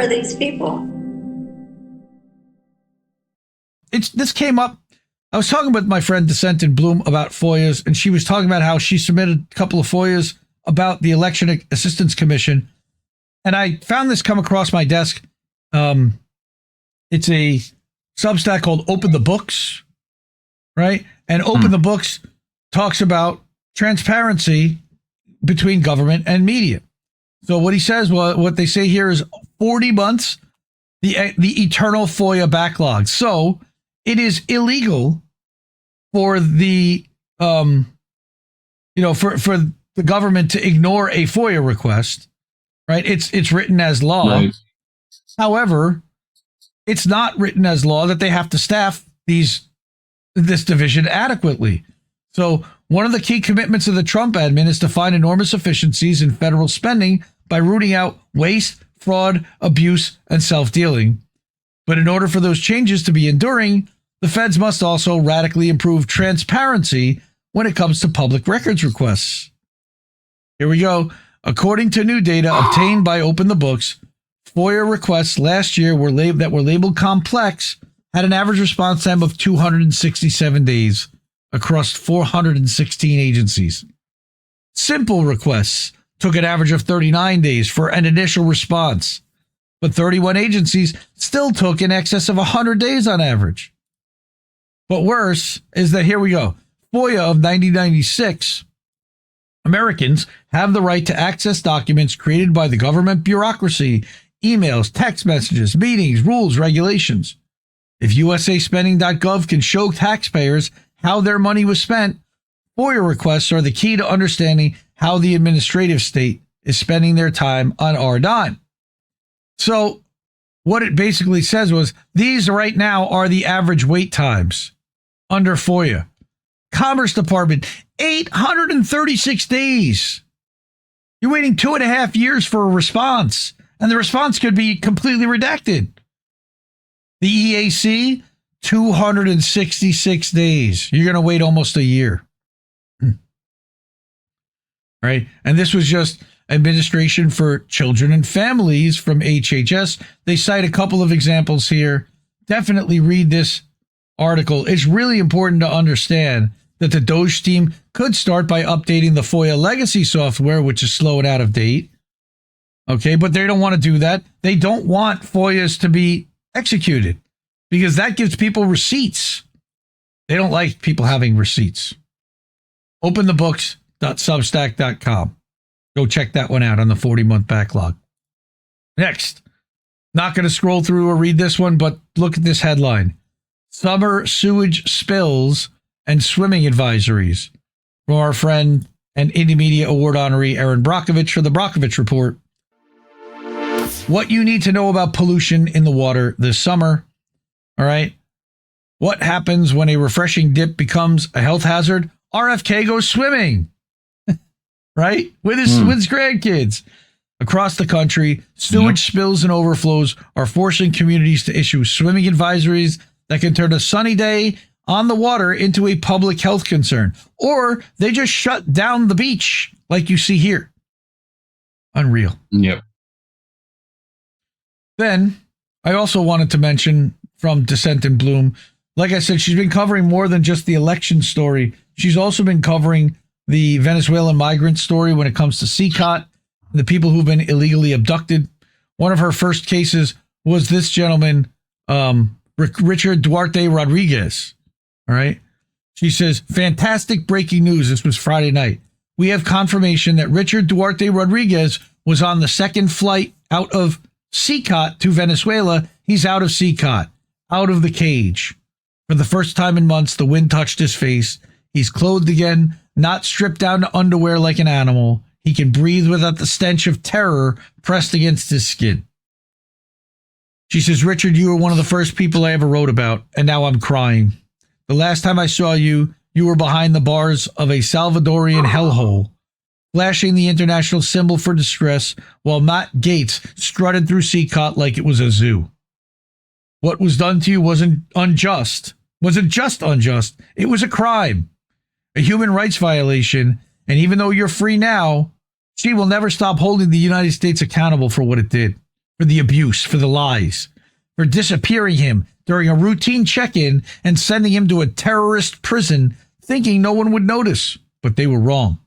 are these people? This came up. I was talking with my friend Dissent in Bloom about FOIAs, and she was talking about how she submitted a couple of FOIAs about the Election Assistance Commission. And I found this come across my desk. It's a Substack called Open the Books, right? And Open the Books talks about transparency between government and media. So what he says, what they say here is 40 months, the eternal FOIA backlog. So it is illegal for the, for the government to ignore a FOIA request, right? It's written as law. Right. However, it's not written as law that they have to staff this division adequately. So one of the key commitments of the Trump admin is to find enormous efficiencies in federal spending by rooting out waste, fraud, abuse, and self-dealing. But in order for those changes to be enduring, the feds must also radically improve transparency when it comes to public records requests. Here we go. According to new data obtained by Open the Books, FOIA requests last year that were labeled complex had an average response time of 267 days across 416 agencies. Simple requests took an average of 39 days for an initial response, but 31 agencies still took in excess of 100 days on average. But worse is that here we go. FOIA of 1996, Americans have the right to access documents created by the government bureaucracy, emails, text messages, meetings, rules, regulations. If USAspending.gov can show taxpayers how their money was spent, FOIA requests are the key to understanding how the administrative state is spending their time on our dime. So what it basically says was these right now are the average wait times under FOIA. Commerce Department, 836 days. You're waiting 2.5 years for a response, and the response could be completely redacted. The EAC, 266 days. You're going to wait almost a year. Right? And this was just Administration for Children and Families from HHS. They cite a couple of examples here. Definitely read this article. It's really important to understand that the DOJ team could start by updating the FOIA legacy software, which is slow and out of date. Okay, but they don't want to do that. They don't want FOIAs to be executed because that gives people receipts. They don't like people having receipts. Openthebooks.substack.com. Go check that one out on the 40-month backlog. Next, not going to scroll through or read this one, but look at this headline. Summer sewage spills and swimming advisories from our friend and Indie Media Award honoree Erin Brockovich for the Brockovich Report. What you need to know about pollution in the water this summer. All right. What happens when a refreshing dip becomes a health hazard? RFK goes swimming, right? With his grandkids. Across the country, sewage spills and overflows are forcing communities to issue swimming advisories that can turn a sunny day on the water into a public health concern. Or they just shut down the beach like you see here. Unreal. Yep. Then I also wanted to mention from Dissent in Bloom, like I said, she's been covering more than just the election story. She's also been covering the Venezuelan migrant story when it comes to CECOT, the people who've been illegally abducted. One of her first cases was this gentleman, Richard Duarte Rodriguez. All right. She says, fantastic breaking news. This was Friday night. We have confirmation that Richard Duarte Rodriguez was on the second flight out of CECOT to Venezuela. He's out of CECOT, out of the cage. For the first time in months, the wind touched his face. He's clothed again, not stripped down to underwear like an animal. He can breathe without the stench of terror pressed against his skin. She says, Richard, you were one of the first people I ever wrote about, and now I'm crying. The last time I saw you, you were behind the bars of a Salvadorian hellhole, flashing the international symbol for distress while Matt Gaetz strutted through CECOT like it was a zoo. What was done to you wasn't just unjust. It was a crime, a human rights violation. And even though you're free now, she will never stop holding the United States accountable for what it did. for the abuse, for the lies, for disappearing him during a routine check-in and sending him to a terrorist prison thinking no one would notice. But they were wrong.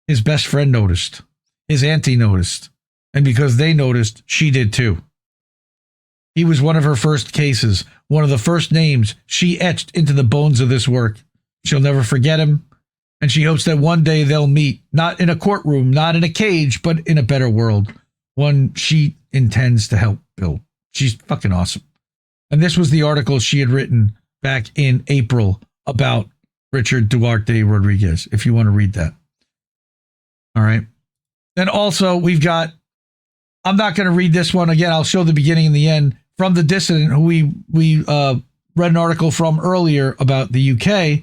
His best friend noticed. His auntie noticed. And because they noticed, she did too. He was one of her first cases, one of the first names she etched into the bones of this work. She'll never forget him, and she hopes that one day they'll meet, not in a courtroom, not in a cage, but in a better world, one she intends to help build. She's fucking awesome. And this was the article she had written back in April about Richard Duarte Rodriguez, if you want to read that. All right. Then also we've got, I'm not going to read this one again. I'll show the beginning and the end from the Dissident, who we read an article from earlier about the UK.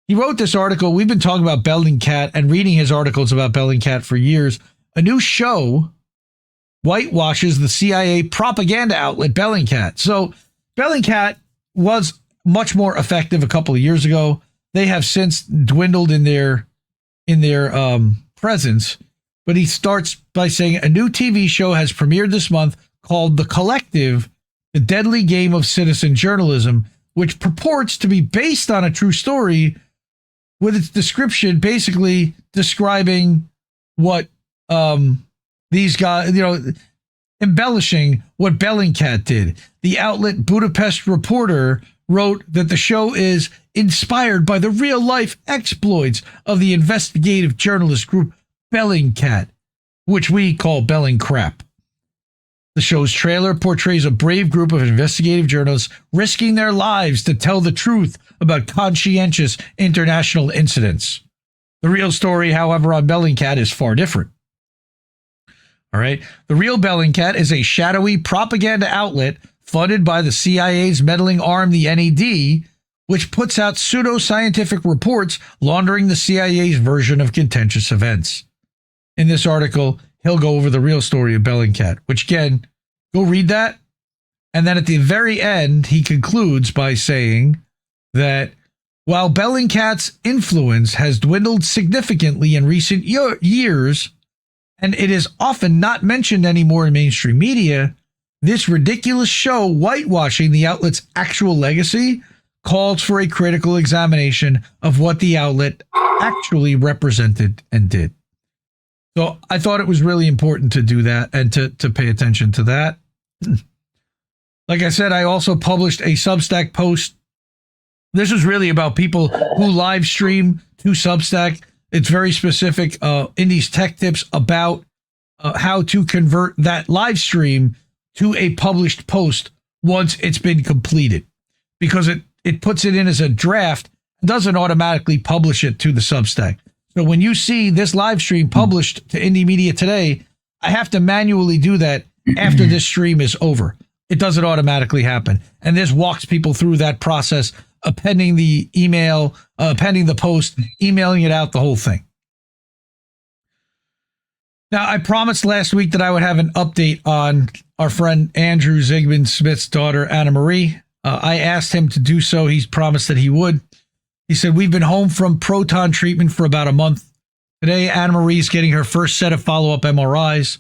He wrote this article. We've been talking about Bellingcat and reading his articles about Bellingcat for years. A new show whitewashes the CIA propaganda outlet Bellingcat. So Bellingcat was much more effective a couple of years ago. They have since dwindled in their presence. But he starts by saying a new TV show has premiered this month called The Collective, The Deadly Game of Citizen Journalism, which purports to be based on a true story, with its description basically describing what these guys, embellishing what Bellingcat did. The outlet Budapest Reporter wrote that the show is inspired by the real-life exploits of the investigative journalist group Bellingcat, which we call Bellingcrap. The show's trailer portrays a brave group of investigative journalists risking their lives to tell the truth about conscientious international incidents. The real story, however, on Bellingcat is far different. All right. The real Bellingcat is a shadowy propaganda outlet funded by the CIA's meddling arm, the NED, which puts out pseudo-scientific reports laundering the CIA's version of contentious events. In this article, he'll go over the real story of Bellingcat, which again, go read that. And then at the very end, he concludes by saying that while Bellingcat's influence has dwindled significantly in recent years, and it is often not mentioned anymore in mainstream media, this ridiculous show whitewashing the outlet's actual legacy calls for a critical examination of what the outlet actually represented and did. So I thought it was really important to do that and to pay attention to that. Like I said, I also published a Substack post. This is really about people who live stream to Substack. It's very specific in these tech tips about how to convert that live stream to a published post once it's been completed, because it puts it in as a draft, doesn't automatically publish it to the Substack. So when you see this live stream published to Indie Media Today, I have to manually do that after this stream is over. It doesn't automatically happen. And this walks people through that process, appending the email, appending the post, emailing it out, the whole thing. Now, I promised last week that I would have an update on our friend Andrew Zygmunt Smith's daughter, AnnaMari. I asked him to do so. He's promised that he would. He said, we've been home from proton treatment for about a month. Today, AnnaMari is getting her first set of follow-up MRIs.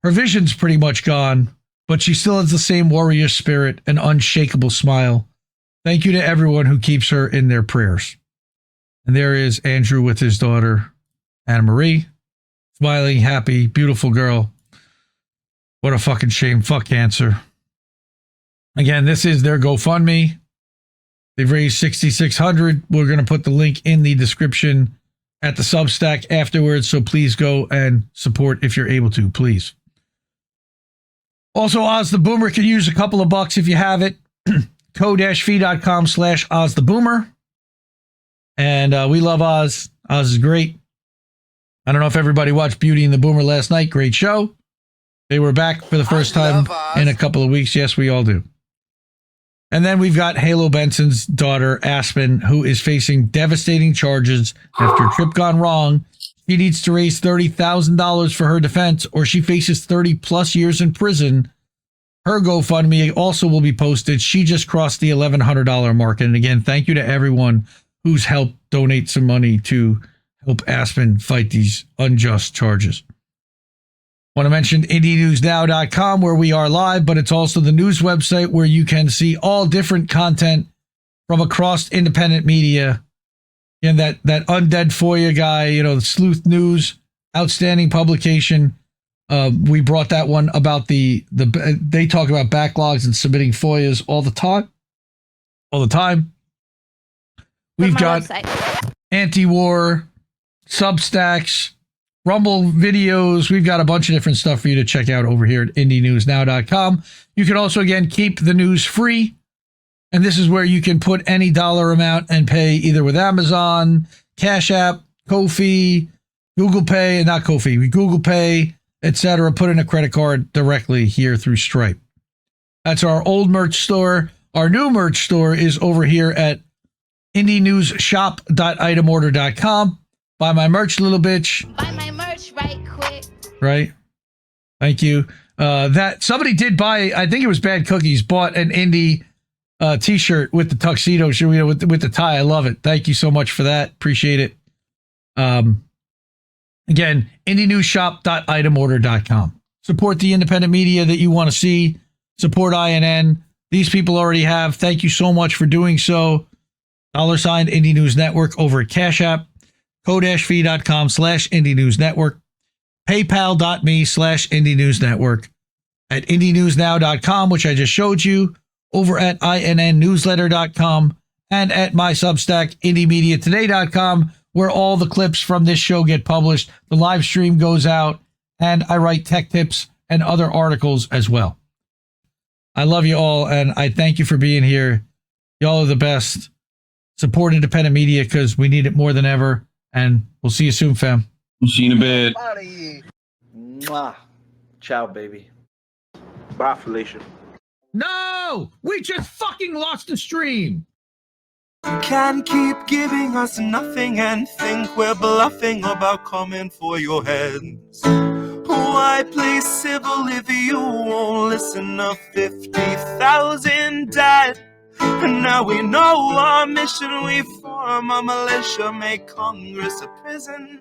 Her vision's pretty much gone, but she still has the same warrior spirit and unshakable smile. Thank you to everyone who keeps her in their prayers. And there is Andrew with his daughter, AnnaMari, smiling, happy, beautiful girl. What a fucking shame. Fuck cancer. Again, this is their GoFundMe. They've raised $6,600. We're going to put the link in the description at the Substack afterwards, so please go and support if you're able to, please. Also, Oz the Boomer can use a couple of bucks if you have it. co-fi.com/Oz the Boomer. And we love Oz. Oz is great. I don't know if everybody watched Beauty and the Boomer last night. Great show. They were back for the first time in a couple of weeks. Yes, we all do. And then we've got Halo Benson's daughter, Aspen, who is facing devastating charges after a trip gone wrong. She needs to raise $30,000 for her defense, or she faces 30 plus years in prison. Her GoFundMe also will be posted. She just crossed the $1,100 mark. And again, thank you to everyone who's helped donate some money to help Aspen fight these unjust charges. Want to mention IndieNewsNow.com, where we are live, but it's also the news website where you can see all different content from across independent media. And that undead FOIA guy, the Sleuth News, outstanding publication. We brought that one about they talk about backlogs and submitting FOIAs all the time. We've got anti-war, Substacks, Rumble videos. We've got a bunch of different stuff for you to check out over here at IndieNewsNow.com. You can also, again, keep the news free. And this is where you can put any dollar amount and pay either with Amazon, Cash App, Ko-fi, Google Pay, Google Pay, etc. Put in a credit card directly here through Stripe. That's our old merch store. Our new merch store is over here at indienewsshop.itemorder.com. Buy my merch, little bitch. Buy my merch right quick. Right. Thank you. That somebody did buy, I think it was Bad Cookies, bought an indie t-shirt with the tuxedo, with the tie. I love it. Thank you so much for that. Appreciate it. Again, indienewsshop.itemorder.com. Support the independent media that you want to see. Support INN. These people already have. Thank you so much for doing so. $, Indie News Network over at Cash App. ko-fi.com/Indie News Network. PayPal.me/Indie News Network. At IndieNewsNow.com, which I just showed you. Over at INNnewsletter.com. And at my Substack, IndieMediaToday.com, where all the clips from this show get published. The live stream goes out, and I write tech tips and other articles as well. I love you all, and I thank you for being here. Y'all are the best. Support independent media because we need it more than ever, and we'll see you soon, fam. See you in a bit. Mwah. Ciao, baby. Bye, Felicia. No! We just fucking lost the stream! Can keep giving us nothing and think we're bluffing about coming for your heads. Why play civil if you won't listen to 50,000 dead? And now we know our mission, we form a militia, make Congress a prison.